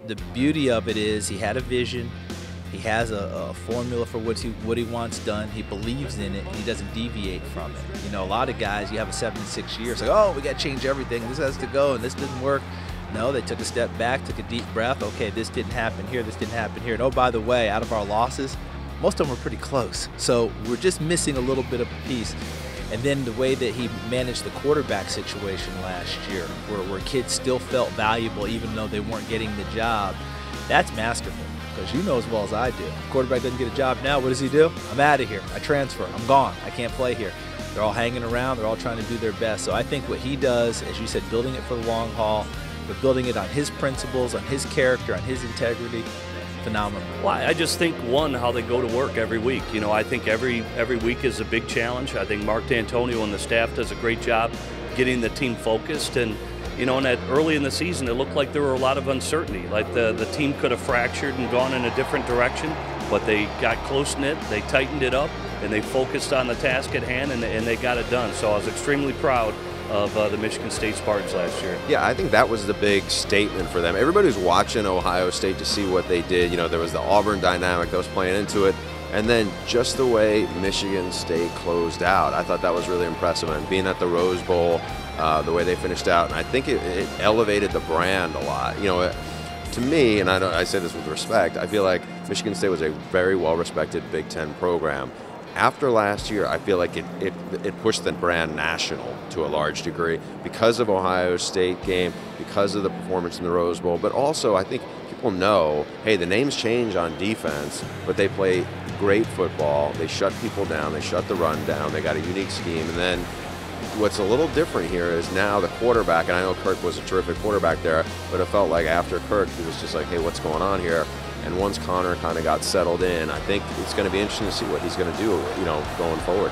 The beauty of it is he had a vision. He has a formula for what he wants done. He believes in it, and he doesn't deviate from it. You know, a lot of guys, you have a 7 to 6 years, like, oh, we got to change everything. This has to go, and this didn't work. No, they took a step back, took a deep breath. Okay, this didn't happen here. This didn't happen here. And oh, by the way, out of our losses, most of them were pretty close. So we're just missing a little bit of a piece. And then the way that he managed the quarterback situation last year, where kids still felt valuable even though they weren't getting the job, that's masterful. Because you know as well as I do, quarterback doesn't get a job now, what does he do? I'm out of here. I transfer. I'm gone. I can't play here. They're all hanging around. They're all trying to do their best. So I think what he does, as you said, building it for the long haul, but building it on his principles, on his character, on his integrity, phenomenal. Well, I just think, one, how they go to work every week. You know, I think every week is a big challenge. I think Mark D'Antonio and the staff does a great job getting the team focused. And you know, and that early in the season, it looked like there were a lot of uncertainty. Like the team could have fractured and gone in a different direction, but they got close-knit, they tightened it up, and they focused on the task at hand, and they got it done. So I was extremely proud of the Michigan State Spartans last year. Yeah, I think that was the big statement for them. Everybody was watching Ohio State to see what they did. You know, there was the Auburn dynamic that was playing into it. And then just the way Michigan State closed out, I thought that was really impressive. And being at the Rose Bowl, the way they finished out, and I think it elevated the brand a lot. You know, to me, and I say this with respect, I feel like Michigan State was a very well-respected Big Ten program. After last year, I feel like it pushed the brand national to a large degree because of Ohio State game, because of the performance in the Rose Bowl, but also I think people know, hey, the names change on defense, but they play great football. They shut people down. They shut the run down. They got a unique scheme. And then what's a little different here is now the quarterback, and I know Kirk was a terrific quarterback there, but it felt like after Kirk, it was just like, hey, what's going on here? And once Connor kind of got settled in, I think it's going to be interesting to see what he's going to do, you know, going forward.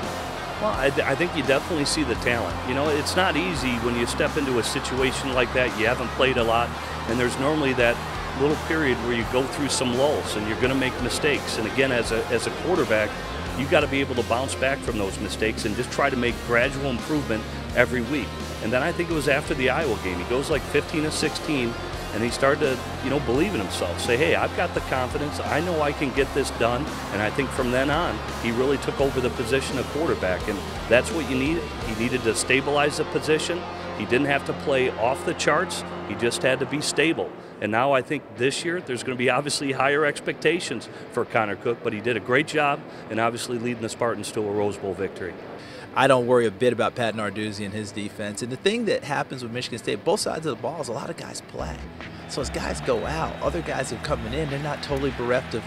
Well, I think you definitely see the talent. You know, it's not easy when you step into a situation like that. You haven't played a lot, and there's normally that little period where you go through some lulls and you're going to make mistakes. And again, as a quarterback, you've got to be able to bounce back from those mistakes and just try to make gradual improvement every week. And then I think it was after the Iowa game, he goes like 15 of 16, and he started to, you know, believe in himself. Say, hey, I've got the confidence. I know I can get this done. And I think from then on, he really took over the position of quarterback. And that's what you needed. He needed to stabilize the position. He didn't have to play off the charts. He just had to be stable. And now I think this year there's going to be obviously higher expectations for Connor Cook, but he did a great job and obviously leading the Spartans to a Rose Bowl victory. I don't worry a bit about Pat Narduzzi and his defense. And the thing that happens with Michigan State, both sides of the ball, is a lot of guys play. So as guys go out, other guys are coming in, they're not totally bereft of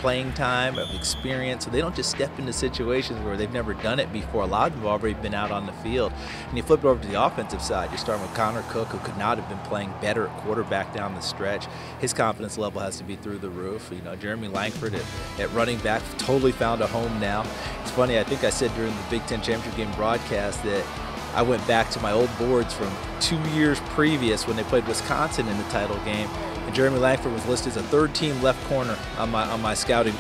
playing time, of experience. So they don't just step into situations where they've never done it before. A lot of them have already been out on the field. And you flip it over to the offensive side, you're starting with Connor Cook, who could not have been playing better at quarterback down the stretch. His confidence level has to be through the roof. You know, Jeremy Langford at running back totally found a home now. It's funny, I think I said during the Big Ten Championship game broadcast that I went back to my old boards from 2 years previous when they played Wisconsin in the title game, and Jeremy Langford was listed as a third-team left corner on my spotting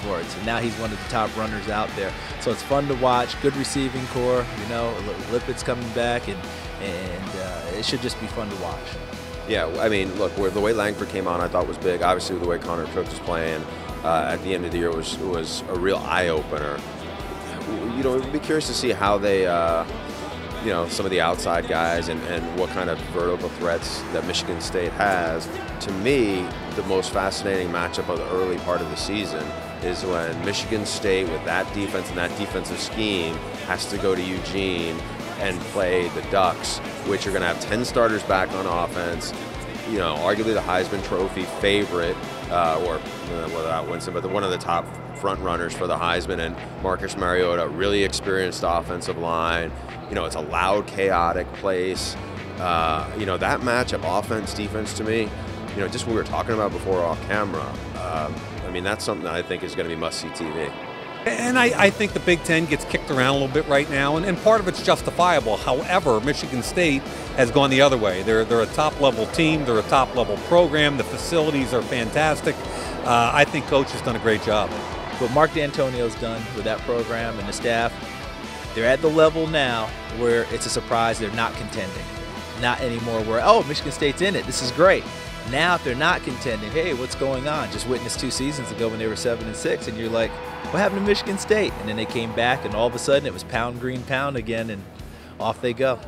boards, and now he's one of the top runners out there. So it's fun to watch. Good receiving core. You know, Lippett's coming back, and it should just be fun to watch. Yeah, I mean, look, the way Langford came on, I thought was big. Obviously, the way Connor Cook was playing at the end of the year was a real eye-opener. You know, we'd be curious to see how they, you know, some of the outside guys and what kind of vertical threats that Michigan State has. To me, the most fascinating matchup of the early part of the season is when Michigan State, with that defense and that defensive scheme, has to go to Eugene and play the Ducks, which are going to have 10 starters back on offense. You know, arguably the Heisman Trophy favorite, or whether that Winston, but one of the top front runners for the Heisman, and Marcus Mariota, really experienced offensive line. You know, it's a loud, chaotic place. You know, that matchup, offense, defense, to me, you know, just what we were talking about before off camera, I mean, that's something that I think is going to be must-see TV. And I think the Big Ten gets kicked around a little bit right now, and part of it's justifiable. However, Michigan State has gone the other way. They're a top-level team. They're a top-level program. The facilities are fantastic. I think Coach has done a great job. What Mark D'Antonio's done with that program and the staff, they're at the level now where it's a surprise they're not contending. Not anymore where, oh, Michigan State's in it. This is great. Now, if they're not contending, hey, what's going on? Just witnessed 2 seasons ago when they were 7-6, and you're like, what happened to Michigan State? And then they came back, and all of a sudden it was pound green pound again, and off they go.